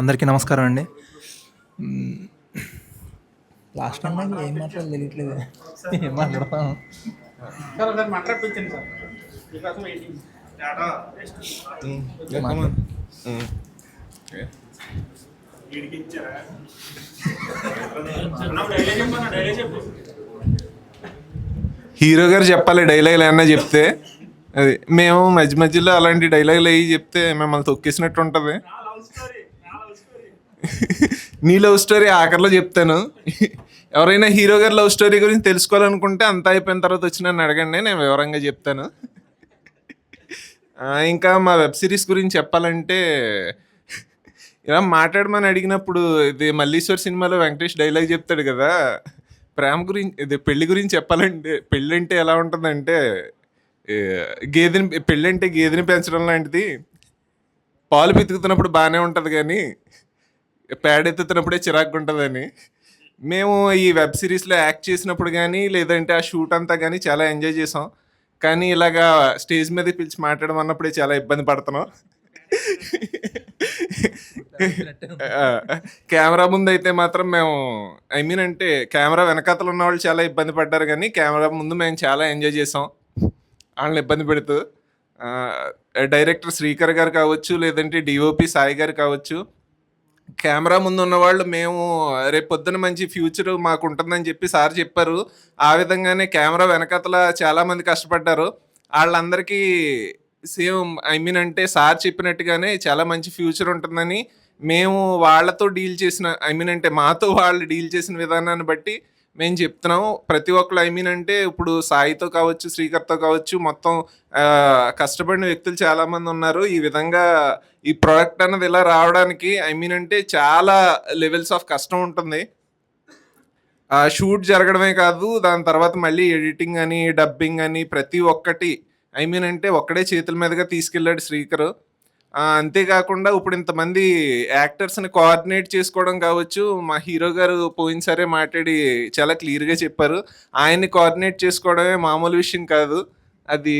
అందరికీ నమస్కారం అండి. లాస్ట్ టైం నాకు ఏం మాట్లాడాలి తెలియట్లేదు. ఏం మాట్లాడతాం? హీరో గారు చెప్పాలి డైలాగులు ఏమన్నా చెప్తే. అది మేము మధ్య మధ్యలో అలాంటి డైలాగులు అవి చెప్తే మిమ్మల్ని తొక్కేసినట్టు ఉంటుంది. నీ లవ్ స్టోరీ ఆఖరిలో చెప్తాను. ఎవరైనా హీరో గారి లవ్ స్టోరీ గురించి తెలుసుకోవాలనుకుంటే అంతా అయిపోయిన తర్వాత వచ్చి నన్ను అడగండి, నేను వివరంగా చెప్తాను. ఇంకా మా వెబ్ సిరీస్ గురించి చెప్పాలంటే, ఇలా మాట్లాడమని అడిగినప్పుడు ఇది మల్లీశ్వర్ సినిమాలో వెంకటేష్ డైలాగ్ చెప్తాడు కదా, ప్రేమ గురించి, ఇది పెళ్లి గురించి చెప్పాలంటే, పెళ్ళి అంటే ఎలా ఉంటుందంటే పెళ్ళి అంటే గేదెని పెంచడం లాంటిది. పాలు పితుకుతున్నప్పుడు బాగానే ఉంటుంది కానీ పేడెత్తుతున్నప్పుడే చిరాకు ఉంటుందని. మేము ఈ వెబ్ సిరీస్లో యాక్ట్ చేసినప్పుడు కానీ లేదంటే ఆ షూట్ అంతా కానీ చాలా ఎంజాయ్ చేసాం. కానీ ఇలాగా స్టేజ్ మీద పిలిచి మాట్లాడమన్నప్పుడే చాలా ఇబ్బంది పడుతున్నాం. కెమెరా ముందు అయితే మాత్రం మేము అంటే కెమెరా వెనకాతలు ఉన్న వాళ్ళు చాలా ఇబ్బంది పడ్డారు, కానీ కెమెరా ముందు మేము చాలా ఎంజాయ్ చేసాం వాళ్ళని ఇబ్బంది పెడుతూ. డైరెక్టర్ శ్రీకర్ గారు కావచ్చు, లేదంటే డిఓపి సాయి గారు కావచ్చు, కెమెరా ముందు ఉన్నవాళ్ళు మేము రేపు పొద్దున మంచి ఫ్యూచర్ మాకు ఉంటుందని చెప్పి సార్ చెప్పారు. ఆ విధంగానే కెమెరా వెనకతల చాలామంది కష్టపడ్డారు. వాళ్ళందరికీ సేమ్ అంటే సార్ చెప్పినట్టుగానే చాలా మంచి ఫ్యూచర్ ఉంటుందని మేము వాళ్ళతో డీల్ చేసిన అంటే మాతో వాళ్ళు డీల్ చేసిన విధానాన్ని బట్టి మేము చెప్తున్నాము. ప్రతి ఒక్కరు అంటే ఇప్పుడు సాయితో కావచ్చు, శ్రీకర్తో కావచ్చు, మొత్తం కష్టపడిన వ్యక్తులు చాలామంది ఉన్నారు. ఈ విధంగా ఈ ప్రోడక్ట్ అన్నది ఇలా రావడానికి అంటే చాలా లెవెల్స్ ఆఫ్ కష్టం ఉంటుంది. షూట్ జరగడమే కాదు, దాని తర్వాత మళ్ళీ ఎడిటింగ్ అని, డబ్బింగ్ అని ప్రతి ఒక్కటి అంటే ఒక్కడే చేతుల మీదుగా తీసుకెళ్ళాడు శ్రీకర్. అంతేకాకుండా ఇప్పుడు ఇంతమంది యాక్టర్స్ని కోఆర్డినేట్ చేసుకోవడం కావచ్చు, మా హీరో గారు పోయినసారే మాట్లాడి చాలా క్లియర్గా చెప్పారు, ఆయన్ని కోఆర్డినేట్ చేసుకోవడమే మామూలు విషయం కాదు, అది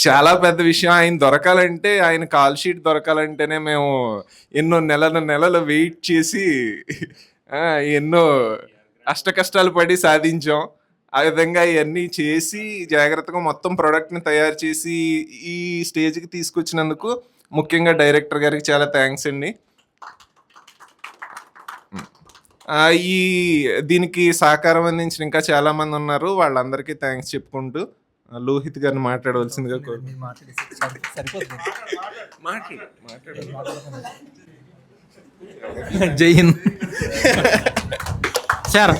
చాలా పెద్ద విషయం. ఆయన దొరకాలంటే, ఆయన కాల్ షీట్ దొరకాలంటేనే మేము ఎన్నో నెలలు వెయిట్ చేసి ఎన్నో అష్ట కష్టాలు పడి సాధించాం. ఆ విధంగా ఇవన్నీ చేసి జాగ్రత్తగా మొత్తం ప్రోడక్ట్ని తయారు చేసి ఈ స్టేజ్కి తీసుకొచ్చినందుకు ముఖ్యంగా డైరెక్టర్ గారికి చాలా థ్యాంక్స్ అండి. ఈ దీనికి సహకారం అందించిన ఇంకా చాలామంది ఉన్నారు, వాళ్ళందరికీ థ్యాంక్స్ చెప్పుకుంటూ లోహిత్ గారిని మాట్లాడవలసిందిగా జై హింద్ సార్.